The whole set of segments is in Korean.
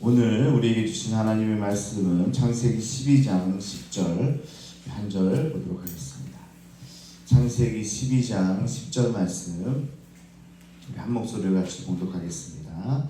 오늘 우리에게 주신 하나님의 말씀은 창세기 12장 10절 한 절 보도록 하겠습니다. 창세기 12장 10절 말씀 우리 한 목소리로 같이 봉독하겠습니다.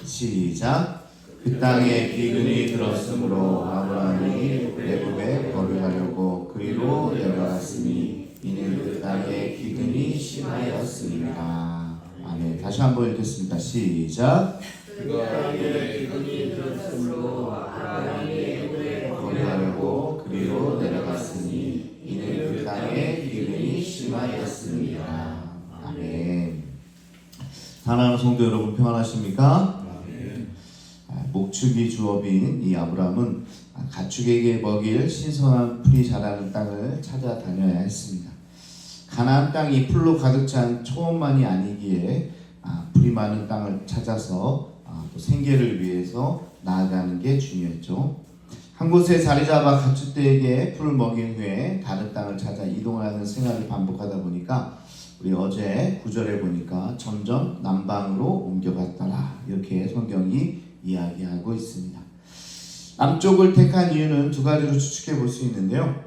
시작. 그 땅에 기근이 들었으므로 아브라함이 애굽에 거류하려고 그리로 내려갔으니 이는 그 땅에 기근이 심하였습니다. 아멘. 다시 한번 읽겠습니다. 시작. 그 땅에 기근이 들었으므로 아브라함이 애굽에 거류하려고 그리로 내려갔으니 이는 그 땅에 기근이 심하였습니다. 아멘. 사랑하는 성도 여러분 평안하십니까? 목축이 주업인 이 아브라함은 가축에게 먹일 신선한 풀이 자라는 땅을 찾아다녀야 했습니다. 가나안 땅이 풀로 가득 찬 초원만이 아니기에 풀이 많은 땅을 찾아서 또 생계를 위해서 나아가는 게 중요했죠. 한 곳에 자리 잡아 가축들에게 풀을 먹인 후에 다른 땅을 찾아 이동하는 생활을 반복하다 보니까 우리 어제 9절에 보니까 점점 남방으로 옮겨갔더라 이렇게 성경이 이야기하고 있습니다. 남쪽을 택한 이유는 두 가지로 추측해 볼 수 있는데요.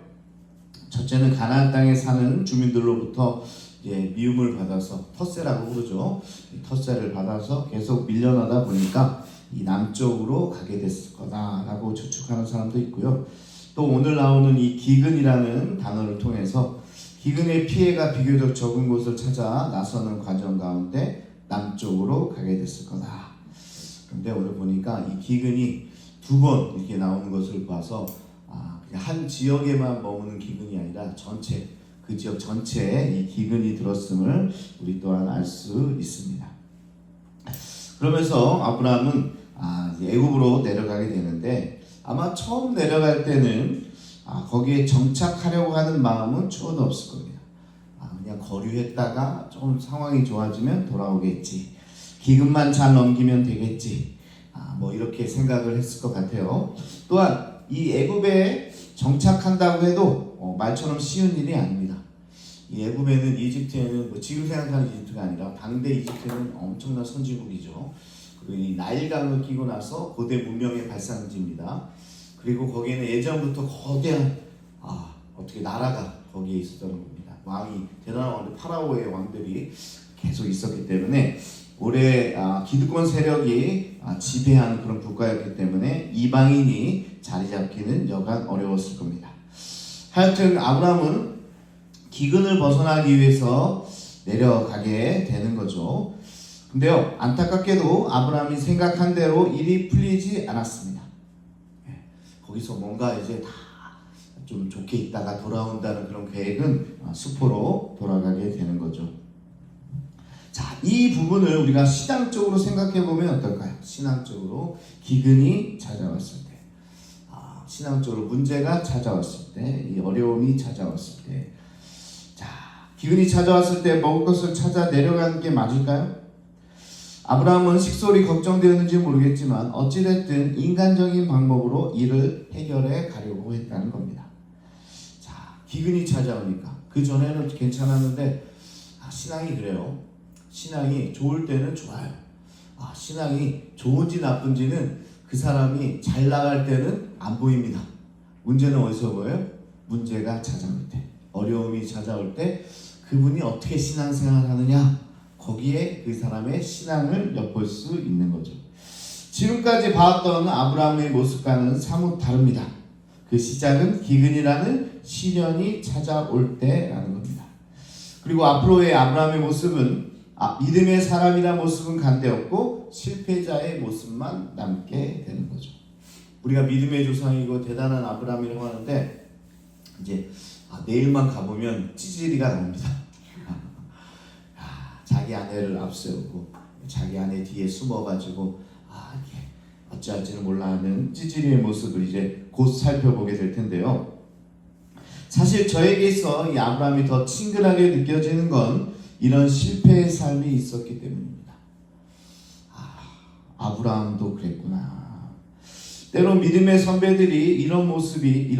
첫째는 가나안 땅에 사는 주민들로부터 미움을 받아서 텃세라고 부르죠. 텃세를 받아서 계속 밀려나다 보니까 이 남쪽으로 가게 됐을 거다라고 추측하는 사람도 있고요. 또 오늘 나오는 이 기근이라는 단어를 통해서 기근의 피해가 비교적 적은 곳을 찾아 나서는 과정 가운데 남쪽으로 가게 됐을 거다. 그런데 오늘 보니까 이 기근이 두 번 이렇게 나오는 것을 봐서 그냥 한 지역에만 머무는 기근이 아니라 전체 그 지역 전체에 이 기근이 들었음을 우리 또한 알 수 있습니다. 그러면서 아브라함은 애굽으로 내려가게 되는데 아마 처음 내려갈 때는 거기에 정착하려고 하는 마음은 추워도 없을 겁니다. 그냥 거류했다가 좀 상황이 좋아지면 돌아오겠지. 기근만 잘 넘기면 되겠지. 뭐 이렇게 생각을 했을 것 같아요. 또한 이 애굽에 정착한다고 해도 말처럼 쉬운 일이 아닙니다. 이 애굽에는 이집트에는 뭐 지금 생각하는 이집트가 아니라 당대 이집트는 엄청난 선진국이죠. 그리고 이 나일강을 끼고 나서 고대 문명의 발상지입니다. 그리고 거기에는 예전부터 거대한 어떻게 나라가 거기에 있었던 겁니다. 왕이 대단한 왕들 파라오의 왕들이 계속 있었기 때문에 올해 기득권 세력이 지배하는 그런 국가였기 때문에 이방인이 자리 잡기는 여간 어려웠을 겁니다. 하여튼 아브라함은 기근을 벗어나기 위해서 내려가게 되는 거죠. 근데요, 안타깝게도 아브라함이 생각한 대로 일이 풀리지 않았습니다. 거기서 뭔가 이제 다 좀 좋게 있다가 돌아온다는 그런 계획은 수포로 돌아가게 되는 거죠. 자, 이 부분을 우리가 신앙적으로 생각해 보면 어떨까요? 신앙적으로 기근이 찾아왔을 때, 신앙적으로 문제가 찾아왔을 때, 이 어려움이 찾아왔을 때, 자, 기근이 찾아왔을 때 먹을 것을 찾아 내려가는 게 맞을까요? 아브라함은 식솔이 걱정되었는지 모르겠지만 어찌됐든 인간적인 방법으로 이를 해결해 가려고 했다는 겁니다. 자, 기근이 찾아오니까 그 전에는 괜찮았는데 신앙이 그래요. 신앙이 좋을 때는 좋아요. 신앙이 좋은지 나쁜지는 그 사람이 잘 나갈 때는 안 보입니다. 문제는 어디서 보여요? 문제가 찾아올 때, 어려움이 찾아올 때 그분이 어떻게 신앙생활을 하느냐, 거기에 그 사람의 신앙을 엿볼 수 있는 거죠. 지금까지 봐왔던 아브라함의 모습과는 사뭇 다릅니다. 그 시작은 기근이라는 시련이 찾아올 때라는 겁니다. 그리고 앞으로의 아브라함의 모습은 믿음의 사람이라는 모습은 간대없고 실패자의 모습만 남게 되는 거죠. 우리가 믿음의 조상이고 대단한 아브라함이라고 하는데 이제 내일만 가보면 찌질이가 나옵니다. 자기 아내를 앞세우고 자기 아내 뒤에 숨어가지고 이렇게 어찌할지는 몰라 하는 찌질이의 모습을 이제 곧 살펴보게 될 텐데요. 사실 저에게 있어 이 아브라함이 더 친근하게 느껴지는 건 이런 실패의 삶이 있었기 때문입니다. 아브라함도 그랬구나. 때로 믿음의 선배들의 이런 모습이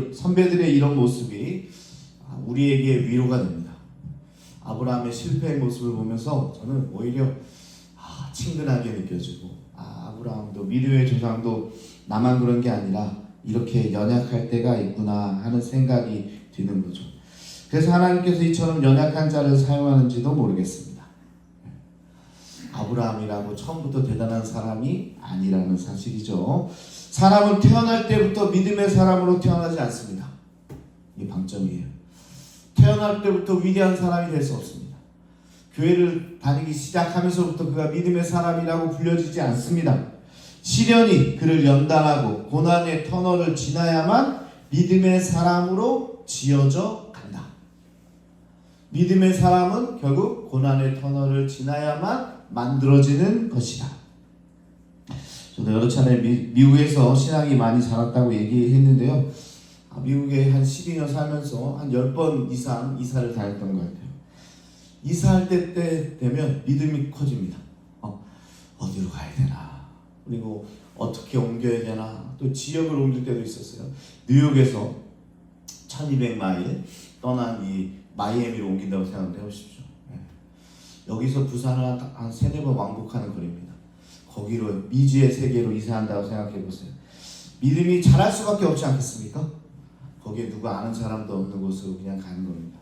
우리에게 위로가 됩니다. 아브라함의 실패의 모습을 보면서 저는 오히려 친근하게 느껴지고 아브라함도 믿음의 조상도 나만 그런 게 아니라 이렇게 연약할 때가 있구나 하는 생각이 드는 거죠. 그래서 하나님께서 이처럼 연약한 자를 사용하는지도 모르겠습니다. 아브라함이라고 처음부터 대단한 사람이 아니라는 사실이죠. 사람은 태어날 때부터 믿음의 사람으로 태어나지 않습니다. 이게 방점이에요. 태어날 때부터 위대한 사람이 될 수 없습니다. 교회를 다니기 시작하면서부터 그가 믿음의 사람이라고 불려지지 않습니다. 시련이 그를 연단하고 고난의 터널을 지나야만 믿음의 사람으로 지어져 간다. 믿음의 사람은 결국 고난의 터널을 지나야만 만들어지는 것이다. 저도 여러 차례 미국에서 신앙이 많이 자랐다고 얘기했는데요. 미국에 한 12년 살면서 한 10번 이상 이사를 다녔던 것 같아요. 이사할 때 되면 믿음이 커집니다. 어디로 가야 되나, 그리고 어떻게 옮겨야 되나, 또 지역을 옮길 때도 있었어요. 뉴욕에서 1200마일 떠난 이 마이애미로 옮긴다고 생각해 보십시오. 여기서 부산을 한 3-4번 왕복하는 거리입니다. 거기로 미지의 세계로 이사한다고 생각해 보세요. 믿음이 자랄 수밖에 없지 않겠습니까? 거기에 누구 아는 사람도 없는 곳으로 그냥 가는 겁니다.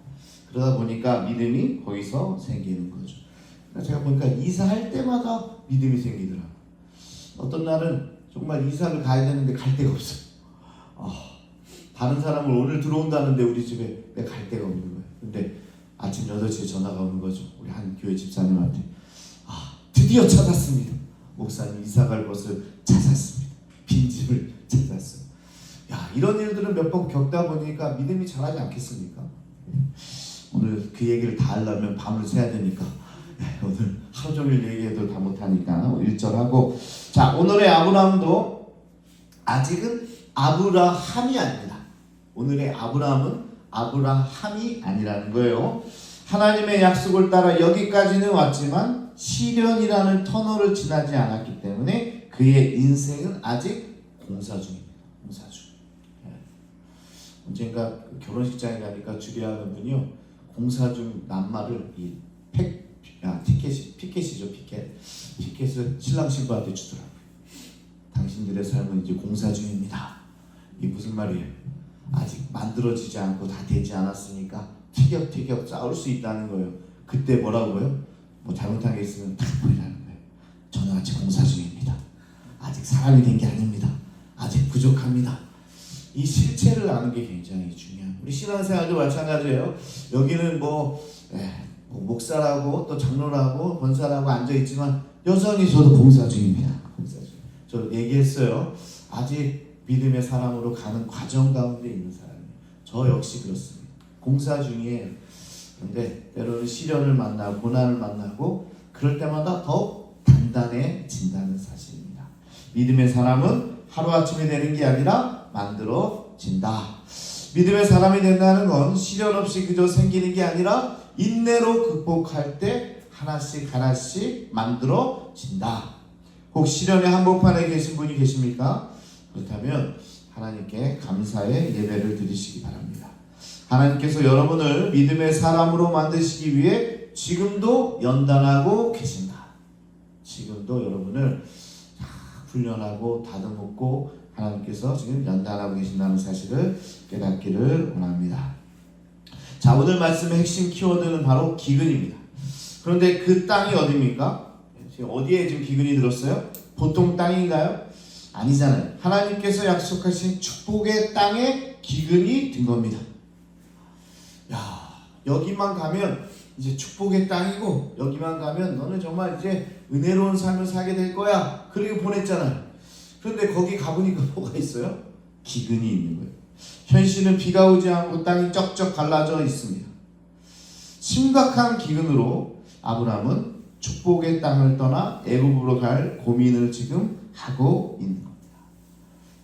그러다 보니까 믿음이 거기서 생기는 거죠. 그러니까 제가 보니까 이사할 때마다 믿음이 생기더라고요. 어떤 날은 정말 이사를 가야 되는데 갈 데가 없어요. 다른 사람을 오늘 들어온다는데 우리 집에 왜 갈 데가 없는 거예요. 근데 아침 8시에 전화가 오는 거죠. 우리 한 교회 집사님한테. 드디어 찾았습니다. 목사님 이사 갈 곳을 찾았습니다. 빈집을 찾았어요. 이런 일들은 몇 번 겪다 보니까 믿음이 자라지 않겠습니까? 오늘 그 얘기를 다 하려면 밤을 새야 되니까 오늘 하루 종일 얘기해도 다 못하니까 1절 하고, 자, 오늘의 아브라함도 아직은 아브라함이 아닙니다. 오늘의 아브라함은 아브라함이 아니라는 거예요. 하나님의 약속을 따라 여기까지는 왔지만 시련이라는 터널을 지나지 않았기 때문에 그의 인생은 아직 공사 중입니다. 공사 중. 언젠가 결혼식장에 가니까 주례하는 분이요, 공사 중 낱말을 피켓을 신랑 신부한테 주더라고요. 당신들의 삶은 이제 공사 중입니다. 이게 무슨 말이에요? 아직 만들어지지 않고 다 되지 않았으니까 티격태격 싸울 수 있다는 거예요. 그때 뭐라고요? 뭐 잘못한 게 있으면 다 버리라는 거예요. 저는 아직 공사 중입니다. 아직 사람이 된 게 아닙니다. 아직 부족합니다. 이 실체를 아는 게 굉장히 중요합니다. 우리 신앙생활도 마찬가지예요. 여기는 목사라고 또 장로라고 권사라고 앉아있지만 여전히 저도 공사 중입니다. 공사 중. 저 얘기했어요. 아직 믿음의 사람으로 가는 과정 가운데 있는 사람이에요. 저 역시 그렇습니다. 공사 중이에요. 그런데 때로는 시련을 만나고 고난을 만나고 그럴 때마다 더욱 단단해진다는 사실입니다. 믿음의 사람은 하루아침에 되는 게 아니라 만들어진다. 믿음의 사람이 된다는 건 시련 없이 그저 생기는 게 아니라 인내로 극복할 때 하나씩 하나씩 만들어진다. 혹 시련의 한복판에 계신 분이 계십니까? 그렇다면 하나님께 감사의 예배를 드리시기 바랍니다. 하나님께서 여러분을 믿음의 사람으로 만드시기 위해 지금도 연단하고 계신다. 지금도 여러분을 훈련하고 다듬고 하나님께서 지금 연단하고 계신다는 사실을 깨닫기를 원합니다. 자, 오늘 말씀의 핵심 키워드는 바로 기근입니다. 그런데 그 땅이 어디입니까? 지금 어디에 지금 기근이 들었어요? 보통 땅인가요? 아니잖아요. 하나님께서 약속하신 축복의 땅에 기근이 든 겁니다. 여기만 가면 이제 축복의 땅이고, 여기만 가면 너는 정말 이제 은혜로운 삶을 살게 될 거야. 그리고 보냈잖아요. 그런데 거기 가보니까 뭐가 있어요? 기근이 있는 거예요. 현실은 비가 오지 않고 땅이 쩍쩍 갈라져 있습니다. 심각한 기근으로 아브라함은 축복의 땅을 떠나 애굽으로 갈 고민을 지금 하고 있는 겁니다.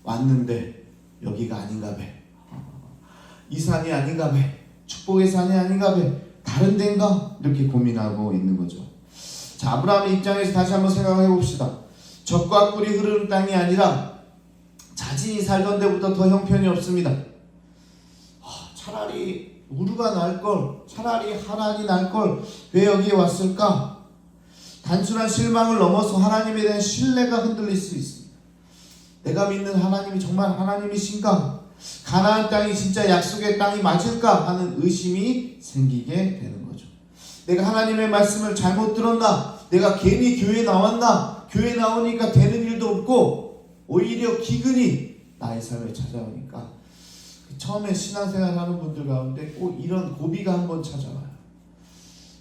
왔는데 여기가 아닌가 봐. 이 산이 아닌가 봐. 축복의 산이 아닌가 봐. 다른 데인가? 이렇게 고민하고 있는 거죠. 자, 아브라함의 입장에서 다시 한번 생각해 봅시다. 젖과 꿀이 흐르는 땅이 아니라 자신이 살던 데보다 더 형편이 없습니다. 차라리 우르가 날걸, 차라리 하란이 날걸, 왜 여기에 왔을까? 단순한 실망을 넘어서 하나님에 대한 신뢰가 흔들릴 수 있습니다. 내가 믿는 하나님이 정말 하나님이신가? 가나안 땅이 진짜 약속의 땅이 맞을까? 하는 의심이 생기게 되는 거죠. 내가 하나님의 말씀을 잘못 들었나? 내가 괜히 교회에 나왔나? 교회 나오니까 되는 일도 없고 오히려 기근이 나의 삶에 찾아오니까 처음에 신앙생활 하는 분들 가운데 꼭 이런 고비가 한번 찾아와요.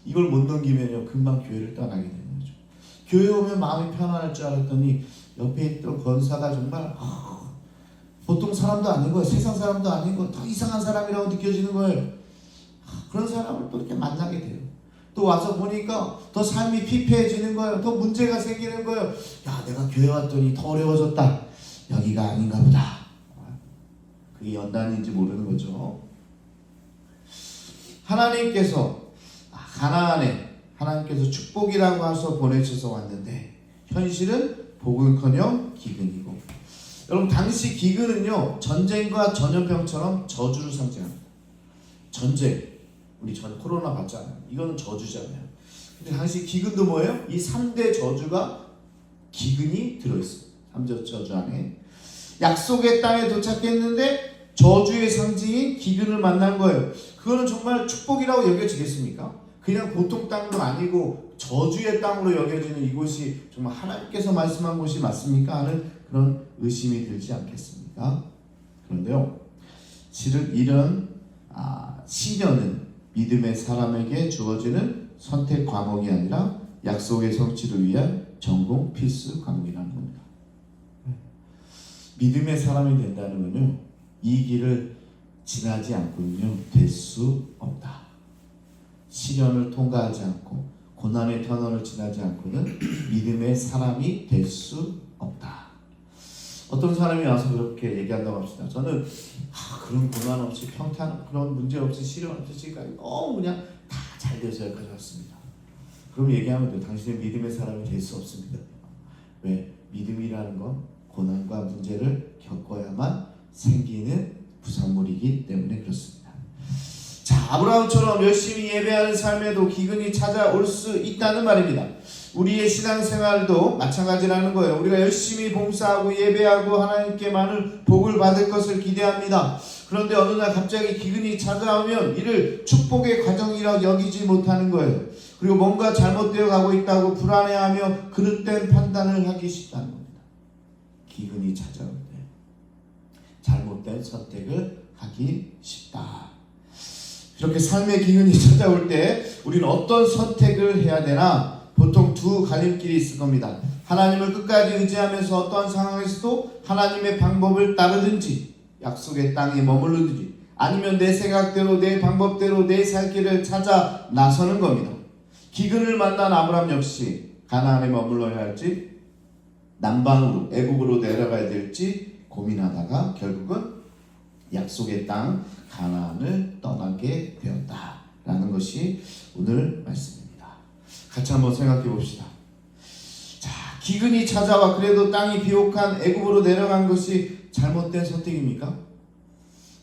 이걸 못 넘기면요 금방 교회를 떠나게 되는 거죠. 교회 오면 마음이 편안할 줄 알았더니 옆에 있던 권사가 정말 보통 사람도 아닌 거예요. 세상 사람도 아닌 거예요. 더 이상한 사람이라고 느껴지는 거예요. 그런 사람을 또 이렇게 만나게 돼요. 또 와서 보니까 더 삶이 피폐해지는 거예요. 더 문제가 생기는 거예요. 야, 내가 교회 왔더니 더 어려워졌다. 여기가 아닌가 보다. 그게 연단인지 모르는 거죠. 하나님께서 가나안에 하나님께서 축복이라고 하셔서 보내셔서 왔는데 현실은 복은커녕 기근이고, 여러분 당시 기근은요 전쟁과 전염병처럼 저주를 상징합니다. 전쟁, 우리 전 코로나 봤잖아요. 이거는 저주잖아요. 근데 당시 기근도 뭐예요? 이 3대 저주가 기근이 들어있어요. 3대 저주 안에 약속의 땅에 도착했는데 저주의 상징인 기근을 만난 거예요. 그거는 정말 축복이라고 여겨지겠습니까? 그냥 보통 땅도 아니고 저주의 땅으로 여겨지는 이곳이 정말 하나님께서 말씀한 곳이 맞습니까? 하는 그런 의심이 들지 않겠습니까? 그런데요, 실은 이런 시련은 믿음의 사람에게 주어지는 선택 과목이 아니라 약속의 성취를 위한 전공 필수 과목이라는 겁니다. 믿음의 사람이 된다는 건요, 이 길을 지나지 않고는요 될 수 없다. 시련을 통과하지 않고 고난의 터널을 지나지 않고는 믿음의 사람이 될 수 없다. 어떤 사람이 와서 그렇게 얘기한다고 합시다. 저는 그런 고난 없이 평탄, 그런 문제 없이 시련 없이 지금까지 너무 그냥 다 잘 돼서 여기까지 왔습니다. 그럼 얘기하면 돼요. 당신의 믿음의 사람이 될 수 없습니다. 왜? 믿음이라는 건 고난과 문제를 겪어야만 생기는 부산물이기 때문에 그렇습니다. 자, 아브라함처럼 열심히 예배하는 삶에도 기근이 찾아올 수 있다는 말입니다. 우리의 신앙생활도 마찬가지라는 거예요. 우리가 열심히 봉사하고 예배하고 하나님께 많은 복을 받을 것을 기대합니다. 그런데 어느 날 갑자기 기근이 찾아오면 이를 축복의 과정이라고 여기지 못하는 거예요. 그리고 뭔가 잘못되어 가고 있다고 불안해하며 그릇된 판단을 하기 쉽다는 겁니다. 기근이 찾아올 때 잘못된 선택을 하기 쉽다. 이렇게 삶의 기근이 찾아올 때 우리는 어떤 선택을 해야 되나? 보통 두 갈림길이 있을 겁니다. 하나님을 끝까지 의지하면서 어떠한 상황에서도 하나님의 방법을 따르든지 약속의 땅에 머무르든지, 아니면 내 생각대로 내 방법대로 내 살 길을 찾아 나서는 겁니다. 기근을 만난 아브라함 역시 가나안에 머물러야 할지 남방으로 애굽으로 내려가야 될지 고민하다가 결국은 약속의 땅 가나안을 떠나게 되었다라는 것이 오늘 말씀입니다. 같이 한번 생각해 봅시다. 자, 기근이 찾아와 그래도 땅이 비옥한 애굽으로 내려간 것이 잘못된 선택입니까?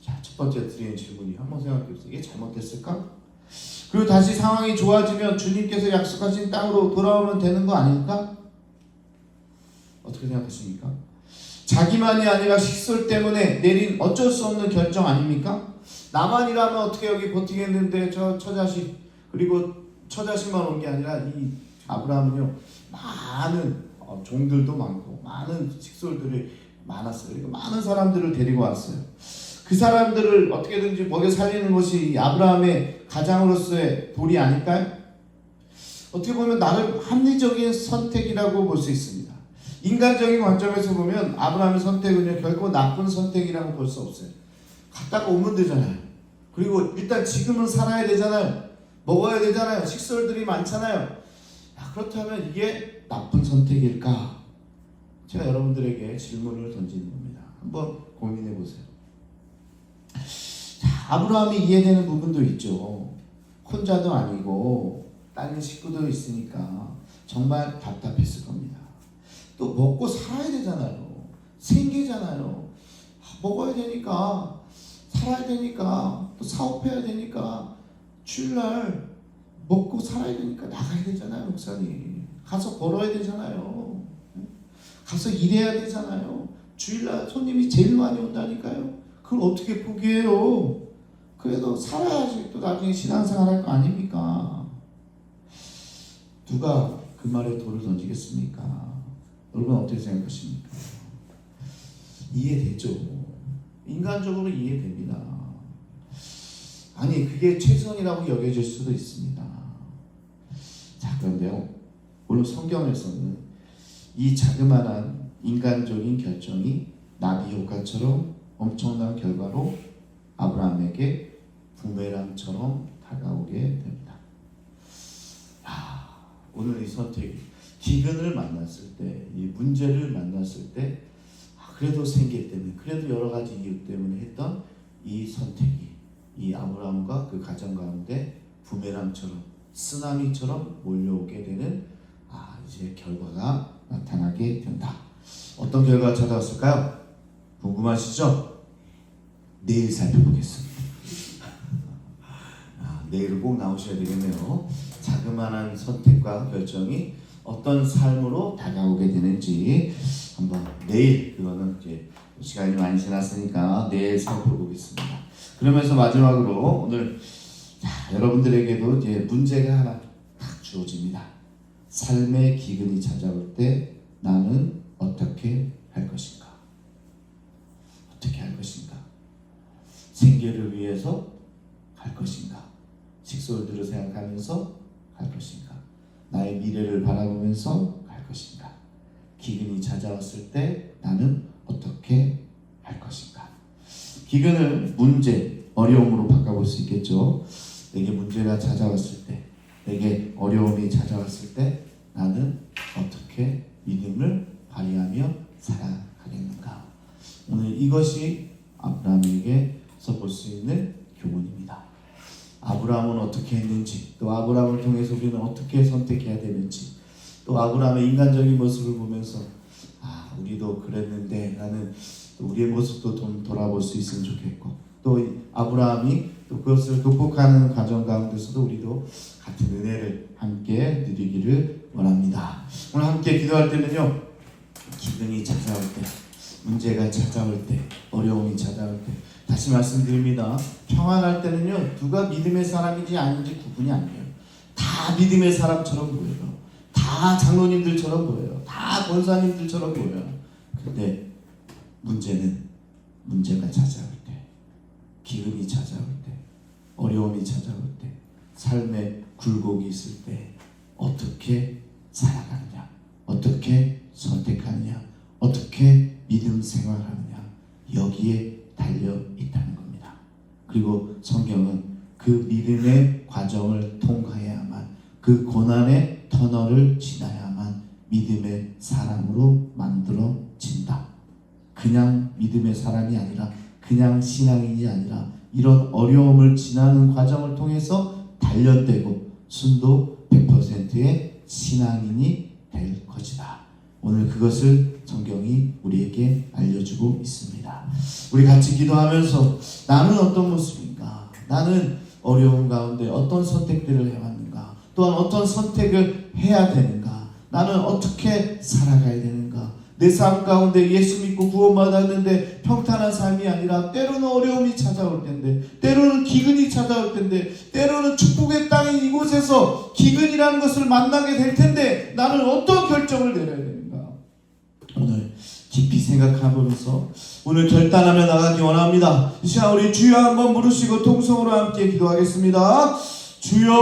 자, 첫 번째 드리는 질문이 한번 생각해 보세요. 이게 잘못됐을까? 그리고 다시 상황이 좋아지면 주님께서 약속하신 땅으로 돌아오면 되는 거 아닙니까? 어떻게 생각하십니까? 자기만이 아니라 식솔 때문에 내린 어쩔 수 없는 결정 아닙니까? 나만이라면 어떻게 여기 버티겠는데 저 처자식, 그리고 처자식만 온 게 아니라 이 아브라함은요 많은 종들도 많고 많은 식솔들이 많았어요. 그리고 많은 사람들을 데리고 왔어요. 그 사람들을 어떻게든지 먹여 살리는 것이 아브라함의 가장으로서의 도리 아닐까요? 어떻게 보면 나름 합리적인 선택이라고 볼 수 있습니다. 인간적인 관점에서 보면 아브라함의 선택은요 결코 나쁜 선택이라고 볼 수 없어요. 갔다가 오면 되잖아요. 그리고 일단 지금은 살아야 되잖아요. 먹어야 되잖아요. 식솔들이 많잖아요. 그렇다면 이게 나쁜 선택일까? 제가 여러분들에게 질문을 던지는 겁니다. 한번 고민해 보세요. 자, 아브라함이 이해되는 부분도 있죠. 혼자도 아니고 다른 식구도 있으니까 정말 답답했을 겁니다. 또 먹고 살아야 되잖아요. 생계잖아요. 먹어야 되니까, 살아야 되니까, 또 사업해야 되니까, 주일날 먹고 살아야 되니까 나가야 되잖아요, 목사님. 가서 걸어야 되잖아요. 가서 일해야 되잖아요. 주일날 손님이 제일 많이 온다니까요. 그걸 어떻게 포기해요? 그래도 살아야지 또 나중에 신앙생활 할 거 아닙니까? 누가 그 말에 돌을 던지겠습니까? 여러분 어떻게 생각하십니까? 이해되죠? 인간적으로 이해됩니다. 아니 그게 최선이라고 여겨질 수도 있습니다. 자 그런데요, 오늘 성경에서는 이 자그마한 인간적인 결정이 나비 효과처럼 엄청난 결과로 아브라함에게 부메랑처럼 다가오게 됩니다. 오늘 이 선택, 기근을 만났을 때, 이 문제를 만났을 때, 그래도 생계 때문에, 그래도 여러 가지 이유 때문에 했던 이 선택이 이 아브라함과 그 가정 가운데 부메랑처럼, 쓰나미처럼 몰려오게 되는 이제 결과가 나타나게 된다. 어떤 결과가 찾아왔을까요? 궁금하시죠? 내일 살펴보겠습니다. 내일 꼭 나오셔야 되겠네요. 자그마한 선택과 결정이 어떤 삶으로 다가오게 되는지 한번 내일, 그거는 이제 시간이 많이 지났으니까 내일 살펴보겠습니다. 그러면서 마지막으로 오늘 여러분들에게도 이제 문제가 하나 딱 주어집니다. 삶의 기근이 찾아올 때 나는 어떻게 할 것인가? 어떻게 할 것인가? 생계를 위해서 할 것인가? 식솔들을 생각하면서 할 것인가? 나의 미래를 바라보면서 할 것인가? 기근이 찾아왔을 때 나는 어떻게 할 것인가? 기근을 문제, 어려움으로 바꿔볼 수 있겠죠. 내게 문제가 찾아왔을 때, 내게 어려움이 찾아왔을 때 나는 어떻게 믿음을 발휘하며 살아가겠는가? 오늘 이것이 아브라함에게서 볼 수 있는 교훈입니다. 아브라함은 어떻게 했는지, 또 아브라함을 통해서 우리는 어떻게 선택해야 되는지, 또 아브라함의 인간적인 모습을 보면서 우리도 그랬는데 라는 우리의 모습도 돌아볼 수 있으면 좋겠고, 또 아브라함이 또 그것을 극복하는 과정 가운데서도 우리도 같은 은혜를 함께 누리기를 원합니다. 오늘 함께 기도할 때는요, 기근이 찾아올 때, 문제가 찾아올 때, 어려움이 찾아올 때, 다시 말씀드립니다. 평안할 때는요, 누가 믿음의 사람인지 아닌지 구분이 안 돼요. 다 믿음의 사람처럼 보여요. 다 장로님들처럼 보여요. 다 권사님들처럼 보여요. 근데 문제가 찾아올 때, 기근이 찾아올 때, 어려움이 찾아올 때, 삶에 굴곡이 있을 때 어떻게 살아가느냐, 어떻게 선택하느냐, 어떻게 믿음 생활하느냐, 여기에 달려 있다는 겁니다. 그리고 성경은 그 믿음의 과정을 통과해야만, 그 고난의 터널을 지나야만 믿음의 사람으로 만들어진다. 그냥 믿음의 사람이 아니라, 그냥 신앙인이 아니라 이런 어려움을 지나는 과정을 통해서 단련되고 순도 100%의 신앙인이 될 것이다. 오늘 그것을 성경이 우리에게 알려주고 있습니다. 우리 같이 기도하면서 나는 어떤 모습인가? 나는 어려움 가운데 어떤 선택들을 해왔는가? 또한 어떤 선택을 해야 되는가? 나는 어떻게 살아가야 되는가? 내 삶 가운데 예수 믿고 구원받았는데 평탄한 삶이 아니라 때로는 어려움이 찾아올 텐데, 때로는 기근이 찾아올 텐데, 때로는 축복의 땅인 이곳에서 기근이라는 것을 만나게 될 텐데 나는 어떤 결정을 내려야 되는가? 오늘 깊이 생각해보면서 오늘 결단하며 나가기 원합니다. 이 시간 우리 주여 한번 부르시고 통성으로 함께 기도하겠습니다. 주여